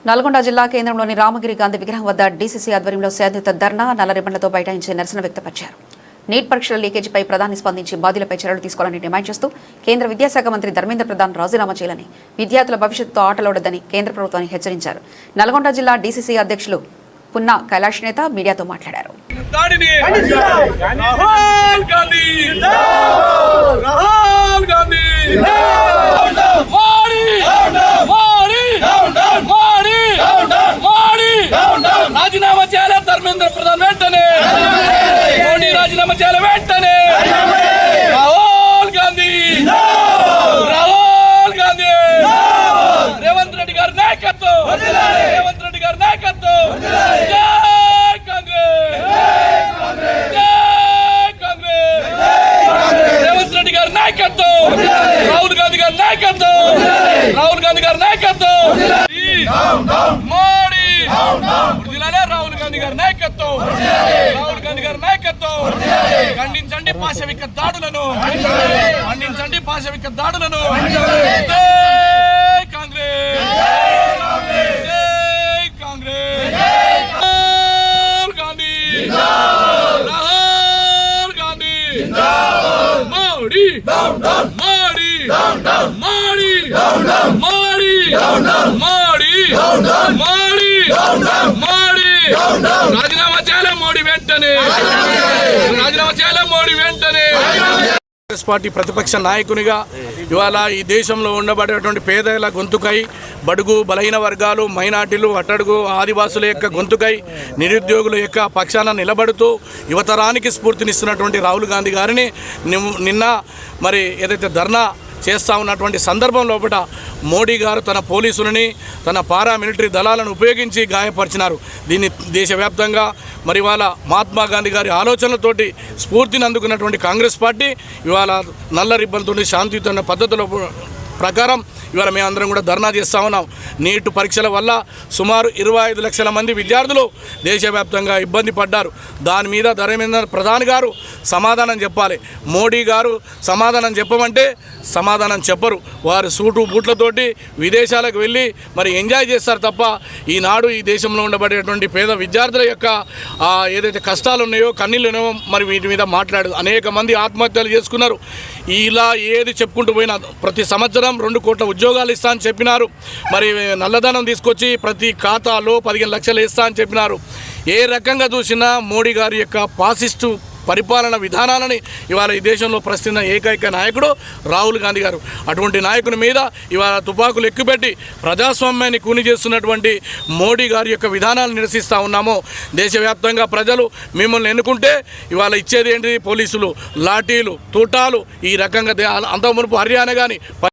నల్గొండ జిల్లా కేంద్రంలోని రామగిరి గాంధీ విగ్రహం వద్ద డీసీసీ ఆధ్వర్యంలో శాంతియుత ధర్నా నల్ల రిబ్బన్లతో బైఠాయించి నిరసన వ్యక్తపరిచారు. నీట్ పరీక్షల లీకేజీపై ప్రధాని స్పందించి బాధ్యులపై చర్యలు తీసుకోవాలని డిమాండ్ చేస్తూ కేంద్ర విద్యాశాఖ మంత్రి ధర్మేంద్ర ప్రధాన్ రాజీనామా చేయాలని, విద్యార్థుల భవిష్యత్తుతో ఆటలాడొద్దని కేంద్ర ప్రభుత్వాన్ని హెచ్చరించారు. నల్గొండ జిల్లా డీసీసీ అధ్యక్షులు పున్నా కైలాష్ నేత మీడియాతో మాట్లాడారు. రాజీనామా చేయాలి ధర్మేంద్ర ప్రధాన్ వెంటనే, మోడీ రాజీనామా చేయాలి వెంటనే. రాహుల్ గాంధీ, రాహుల్ గాంధీ, రేవంత్ రెడ్డి గారి నాయకత్వం, రేవంత్ రెడ్డి గారి నాయకత్వం. జై కాంగ్రెస్, జై కాంగ్రెస్. రేవంత్ రెడ్డి గారి నాయకత్వం, రాహుల్ గాంధీ గారి నాయకత్వం, రాహుల్ గాంధీ గారి నాయకత్వం. మోడీ రాహుల్ గాంధీ గారి నాయకత్వం, రాహుల్ గాంధీ గారి నాయకత్వం. ఖండించండి పాశవిక దాడులను, ఖండించండి పాశవిక దాడులను. జై కాంగ్రెస్, జై కాంగ్రెస్. రాహుల్ గాంధీ, రాహుల్ గాంధీ. మోడీ, మోడీ, మోడీ, మోడీ, మోడీ, మోడీ. రాజీనామా చేయాలి మోడీ వెంటనే, రాజీనామా చేయాలి మోడీ వెంటనే. కాంగ్రెస్ పార్టీ ప్రతిపక్ష నాయకునిగా ఇవాళ ఈ దేశంలో ఉండబడేటువంటి పేదల గొంతుకై, బడుగు బలహీన వర్గాలు, మైనార్టీలు, అట్టడుగు ఆదివాసుల యొక్క గొంతుకై, నిరుద్యోగుల యొక్క పక్షాన నిలబడుతూ యువతరానికి స్ఫూర్తినిస్తున్నటువంటి రాహుల్ గాంధీ గారిని నిన్న మరి ఏదైతే ధర్నా చేస్తూ ఉన్నటువంటి సందర్భం లోపల మోడీ గారు తన పోలీసులని, తన పారామిలిటరీ దళాలను ఉపయోగించి గాయపరిచినారు. దీన్ని దేశవ్యాప్తంగా మరి ఇవాళ మహాత్మా గాంధీ గారి ఆలోచనలతోటి స్ఫూర్తిని అందుకున్నటువంటి కాంగ్రెస్ పార్టీ ఇవాళ నల్ల రిబ్బన్తో శాంతియుత పద్ధతుల ప్రకారం ఇవాళ మేమందరం కూడా ధర్నా చేస్తూ ఉన్నాం. నీట్ పరీక్షల వల్ల సుమారు 25 లక్షల మంది విద్యార్థులు దేశవ్యాప్తంగా ఇబ్బంది పడ్డారు. దాని మీద ధర్మేంద్ర ప్రధాన్ గారు సమాధానం చెప్పాలి. మోడీ గారు సమాధానం చెప్పమంటే సమాధానం చెప్పరు. వారు సూటు బూట్లతోటి విదేశాలకు వెళ్ళి మరి ఎంజాయ్ చేస్తారు తప్ప ఈనాడు ఈ దేశంలో ఉండబడేటువంటి పేద విద్యార్థుల యొక్క ఏదైతే కష్టాలు ఉన్నాయో, కన్నీళ్ళు ఉన్నాయో మరి వీటి మీద మాట్లాడు. అనేక మంది ఆత్మహత్యలు చేసుకున్నారు. ఇలా ఏది చెప్పుకుంటూ పోయినా ప్రతి సంవత్సరం 2 కోట్ల ఉద్యోగాలు ఇస్తా అని చెప్పినారు. మరి నల్లధనం తీసుకొచ్చి ప్రతి ఖాతాలో 15 లక్షలు ఇస్తా అని చెప్పినారు. ఏ రకంగా చూసినా మోడీ గారి యొక్క ఫాసిస్టు పరిపాలన విధానాలని ఇవాళ ఈ దేశంలో ప్రస్తుత ఏకైక నాయకుడు రాహుల్ గాంధీ గారు. అటువంటి నాయకుని మీద ఇవాళ తుపాకులు ఎక్కుపెట్టి ప్రజాస్వామ్యాన్ని కూని చేస్తున్నటువంటి మోడీ గారి యొక్క విధానాలను నిరసిస్తూ ఉన్నాము. దేశవ్యాప్తంగా ప్రజలు మిమ్మల్ని ఎన్నుకుంటే ఇవాళ ఇచ్చేది ఏంటి? పోలీసులు, లాఠీలు, తూటాలు. ఈ రకంగా అంతకుమునుపు హర్యానా కానీ